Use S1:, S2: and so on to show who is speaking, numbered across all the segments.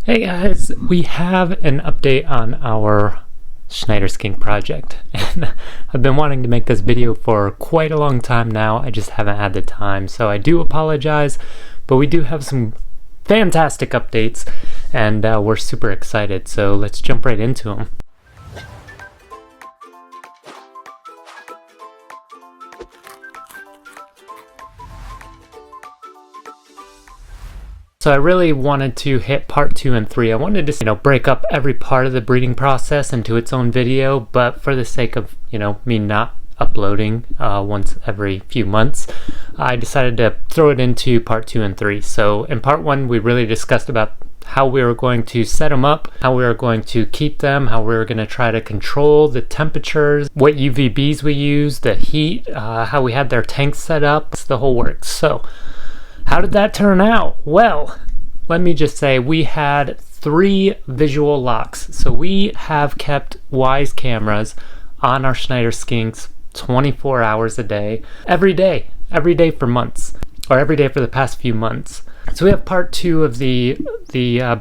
S1: Hey guys, we have an update on our Schneider Skink project, and I've been wanting to make this video for quite a long time now. I just haven't had the time, so I do apologize, but we do have some fantastic updates, and we're super excited, so let's jump right into them. So I really wanted to hit part 2 and 3. I wanted to, break up every part of the breeding process into its own video, but for the sake of, me not uploading once every few months, I decided to throw it into part 2 and 3. So in part 1, we really discussed about how we were going to set them up, how we were going to keep them, how we were going to try to control the temperatures, what UVBs we use, the heat, how we had their tanks set up, it's the whole works. So how did that turn out? Well, let me just say we had 3 visual locks. So we have kept Wyze cameras on our Schneider Skinks 24 hours a day, every day for months, or every day for the past few months. So we have part 2 of the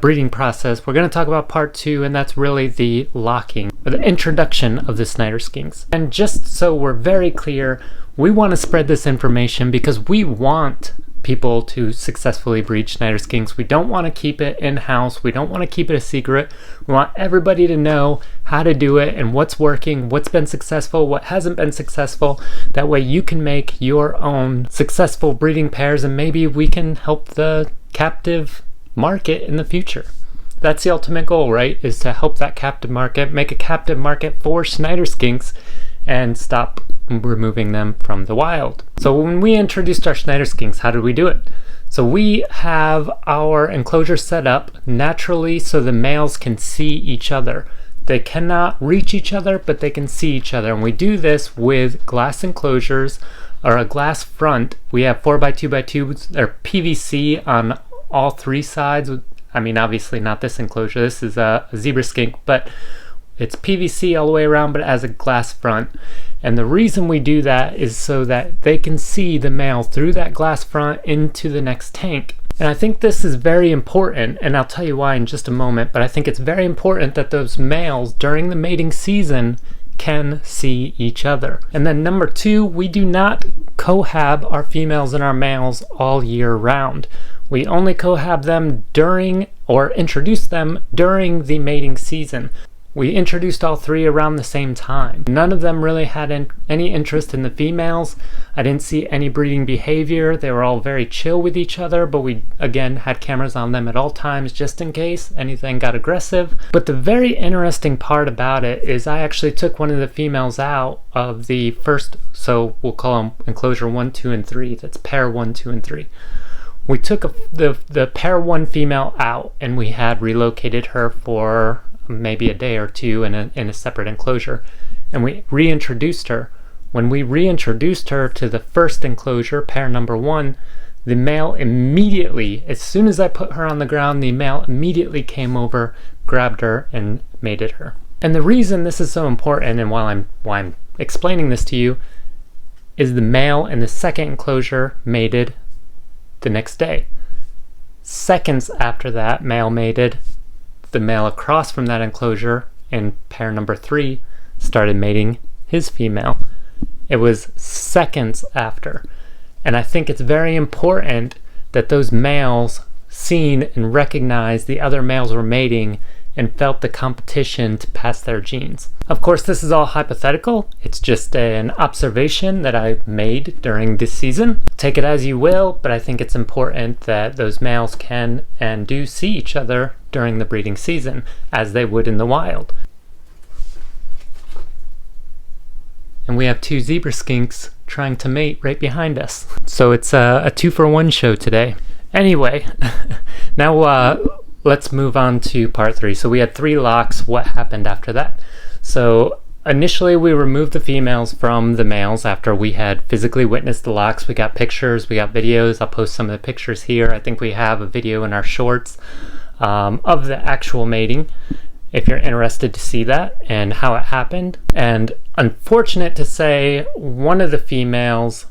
S1: breeding process. We're going to talk about part 2, and that's really the locking, or the introduction of the Schneider Skinks. And just so we're very clear, we want to spread this information because we want people to successfully breed Schneider Skinks. We don't want to keep it in-house. We don't want to keep it a secret. We want everybody to know how to do it and what's working, what's been successful, what hasn't been successful. That way you can make your own successful breeding pairs, and maybe we can help the captive market in the future. That's the ultimate goal, right? Is to help that captive market, make a captive market for Schneider Skinks, and stop removing them from the wild. So when we introduced our Schneider Skinks, how did we do it? So we have our enclosure set up naturally so the males can see each other. They cannot reach each other, but they can see each other. And we do this with glass enclosures or a glass front. We have 4x2x2, they're PVC on all 3 sides. I mean, obviously not this enclosure. This is a zebra skink, but it's PVC all the way around, but it has a glass front. And the reason we do that is so that they can see the male through that glass front into the next tank. And I think this is very important, and I'll tell you why in just a moment, but I think it's very important that those males during the mating season can see each other. And then number 2, we do not cohab our females and our males all year round. We only cohab them during, or introduce them during, the mating season. We introduced all 3 around the same time. None of them really had any interest in the females. I didn't see any breeding behavior. They were all very chill with each other, but we, again, had cameras on them at all times just in case anything got aggressive. But the very interesting part about it is I actually took one of the females out of the first, so we'll call them enclosure 1, 2, and 3. That's pair 1, 2, and 3. We took the pair 1 female out, and we had relocated her for maybe a day or 2 in a separate enclosure, and we reintroduced her. When we reintroduced her to the first enclosure, pair number 1, the male immediately, as soon as I put her on the ground, the male immediately came over, grabbed her, and mated her. And the reason this is so important, and why I'm explaining this to you, is the male in the second enclosure mated the next day. Seconds after that, male mated. The male across from that enclosure in pair number 3 started mating his female. It was seconds after. And I think it's very important that those males seen and recognized the other males were mating and felt the competition to pass their genes. Of course, this is all hypothetical. It's just an observation that I made during this season. Take it as you will, but I think it's important that those males can and do see each other during the breeding season, as they would in the wild. And we have 2 zebra skinks trying to mate right behind us. So it's a 2-for-1 show today. Anyway, now let's move on to part 3. So we had 3 locks. What happened after that? So initially we removed the females from the males after we had physically witnessed the locks. We got pictures, we got videos. I'll post some of the pictures here. I think we have a video in our shorts of the actual mating, if you're interested to see that and how it happened. And unfortunate to say, 2 of the females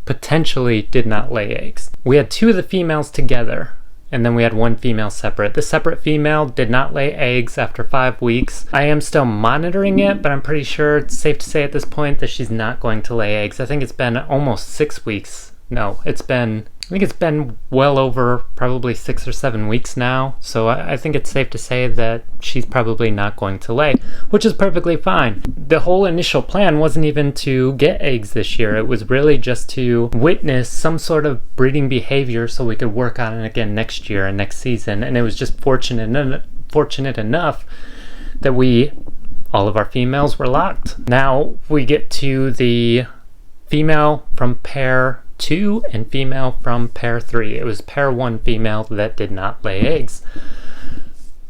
S1: potentially did not lay eggs. We had 2 of the females together and then we had one female separate. The separate female did not lay eggs after 5 weeks. I am still monitoring it, but I'm pretty sure it's safe to say at this point that she's not going to lay eggs. I think it's been almost 6 weeks. No, I think it's been well over probably 6 or 7 weeks now, so I think it's safe to say that she's probably not going to lay, which is perfectly fine. The whole initial plan wasn't even to get eggs this year. It was really just to witness some sort of breeding behavior so we could work on it again next year and next season, and it was just fortunate enough that all of our females were locked. Now we get to the female from pair 2 and female from pair 3. It was pair 1 female that did not lay eggs.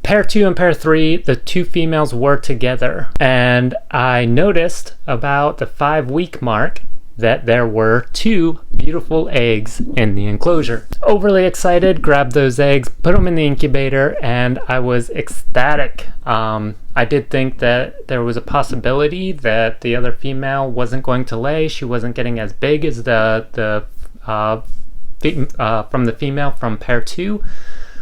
S1: Pair 2 and pair 3, the 2 females were together, and I noticed about the 5-week mark that there were 2 beautiful eggs in the enclosure. Overly excited, grabbed those eggs, put them in the incubator, and I was ecstatic. I did think that there was a possibility that the other female wasn't going to lay. She wasn't getting as big as from the female from pair 2,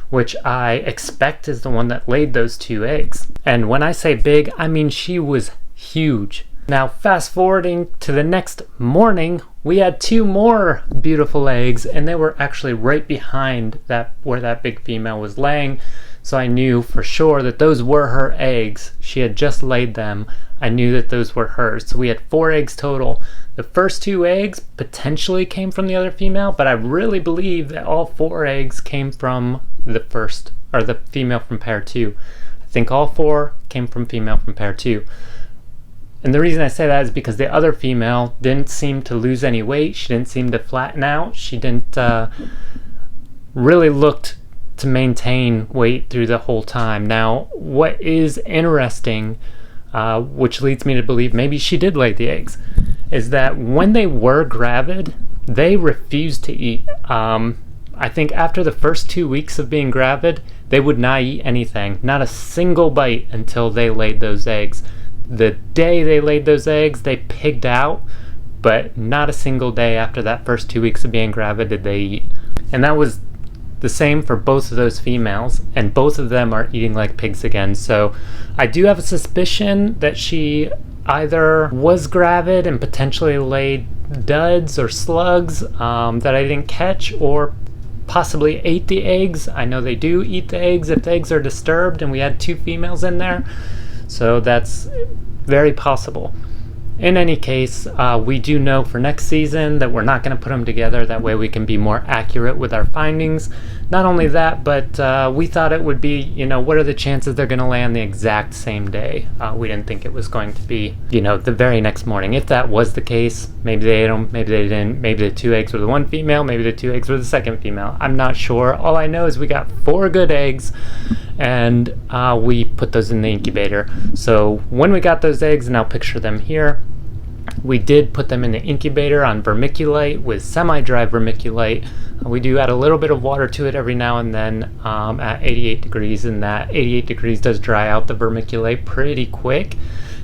S1: which I expect is the one that laid those 2 eggs. And when I say big, I mean she was huge. Now, fast forwarding to the next morning, we had 2 more beautiful eggs, and they were actually right behind where that big female was laying. So I knew for sure that those were her eggs. She had just laid them. I knew that those were hers. So we had 4 eggs total. The first 2 eggs potentially came from the other female, but I really believe that all 4 eggs came from the female from pair 2. I think all 4 came from female from pair 2. And the reason I say that is because the other female didn't seem to lose any weight. She didn't seem to flatten out. She didn't really looked to maintain weight through the whole time. Now, what is interesting, which leads me to believe maybe she did lay the eggs, is that when they were gravid, they refused to eat. I think after the first 2 weeks of being gravid, they would not eat anything, not a single bite until they laid those eggs. The day they laid those eggs, they pigged out, but not a single day after that first 2 weeks of being gravid did they eat. And that was the same for both of those females, and both of them are eating like pigs again. So I do have a suspicion that she either was gravid and potentially laid duds or slugs that I didn't catch, or possibly ate the eggs. I know they do eat the eggs if the eggs are disturbed, and we had 2 females in there. So that's very possible. In any case, we do know for next season that we're not going to put them together. That way we can be more accurate with our findings. Not only that, but we thought it would be, what are the chances they're going to lay on the exact same day? We didn't think it was going to be, the very next morning. If that was the case, maybe they ate them, maybe they didn't. Maybe the 2 eggs were the 1 female, maybe the 2 eggs were the 2nd female. I'm not sure. All I know is we got 4 good eggs, and we put those in the incubator. So when we got those eggs, and I'll picture them here, we did put them in the incubator on vermiculite with semi-dry vermiculite. We do add a little bit of water to it every now and then at 88 degrees, and that 88 degrees does dry out the vermiculite pretty quick.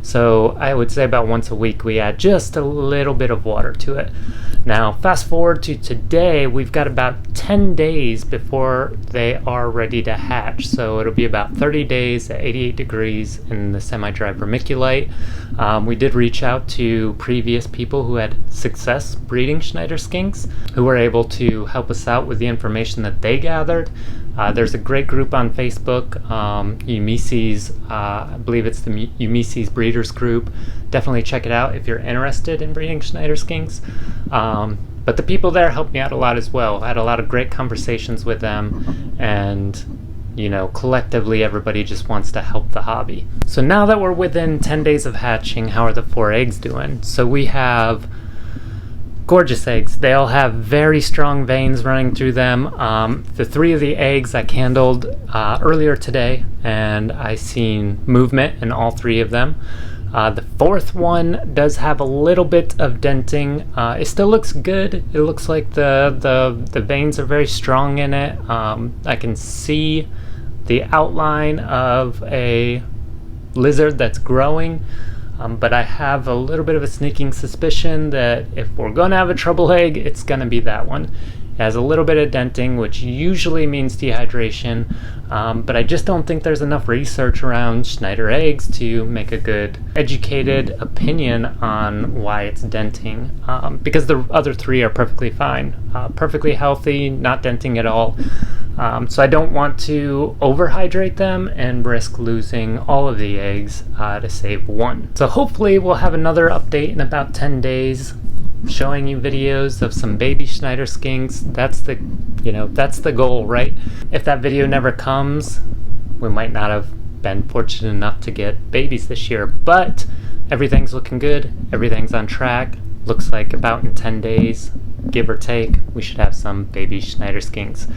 S1: So I would say about once a week we add just a little bit of water to it. Now fast forward to today, we've got about 10 days before they are ready to hatch. So it'll be about 30 days at 88 degrees in the semi-dry vermiculite. We did reach out to previous people who had success breeding Schneider Skinks, who were able to help us out with the information that they gathered. There's a great group on Facebook, Umises, I believe it's the Umises Breeders Group. Definitely check it out if you're interested in breeding Schneider Skinks. But the people there helped me out a lot as well. I had a lot of great conversations with them, and collectively everybody just wants to help the hobby. So now that we're within 10 days of hatching, how are the 4 eggs doing? So we have gorgeous eggs. They all have very strong veins running through them. The 3 of the eggs I candled earlier today, and I seen movement in all 3 of them. The 4th one does have a little bit of denting. It still looks good. It looks like the veins are very strong in it. I can see the outline of a lizard that's growing. But I have a little bit of a sneaking suspicion that if we're going to have a trouble egg, it's going to be that one. It has a little bit of denting, which usually means dehydration, but I just don't think there's enough research around Schneider eggs to make a good educated opinion on why it's denting, because the other three are perfectly fine, perfectly healthy, not denting at all. So I don't want to overhydrate them and risk losing all of the eggs to save one. So hopefully we'll have another update in about 10 days showing you videos of some baby Schneider Skinks. That's the goal, right? If that video never comes, we might not have been fortunate enough to get babies this year, but everything's looking good. Everything's on track. Looks like about in 10 days, give or take, we should have some baby Schneider Skinks.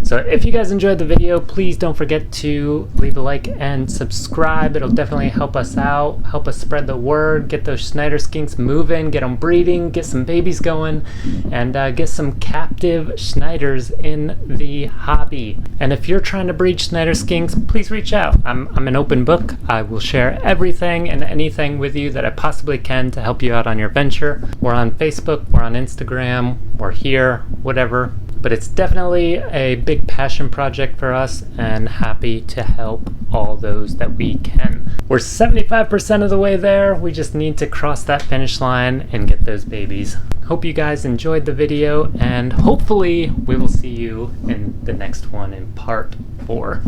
S1: So if you guys enjoyed the video, please don't forget to leave a like and subscribe. It'll definitely help us out, help us spread the word, get those Schneider Skinks moving, get them breeding, get some babies going, and get some captive Schneiders in the hobby. And if you're trying to breed Schneider Skinks, please reach out. I'm an open book. I will share everything and anything with you that I possibly can to help you out on your venture. We're on Facebook, we're on Instagram, we're here, whatever. But it's definitely a big passion project for us, and happy to help all those that we can. We're 75% of the way there. We just need to cross that finish line and get those babies. Hope you guys enjoyed the video, and hopefully we will see you in the next one in part 4.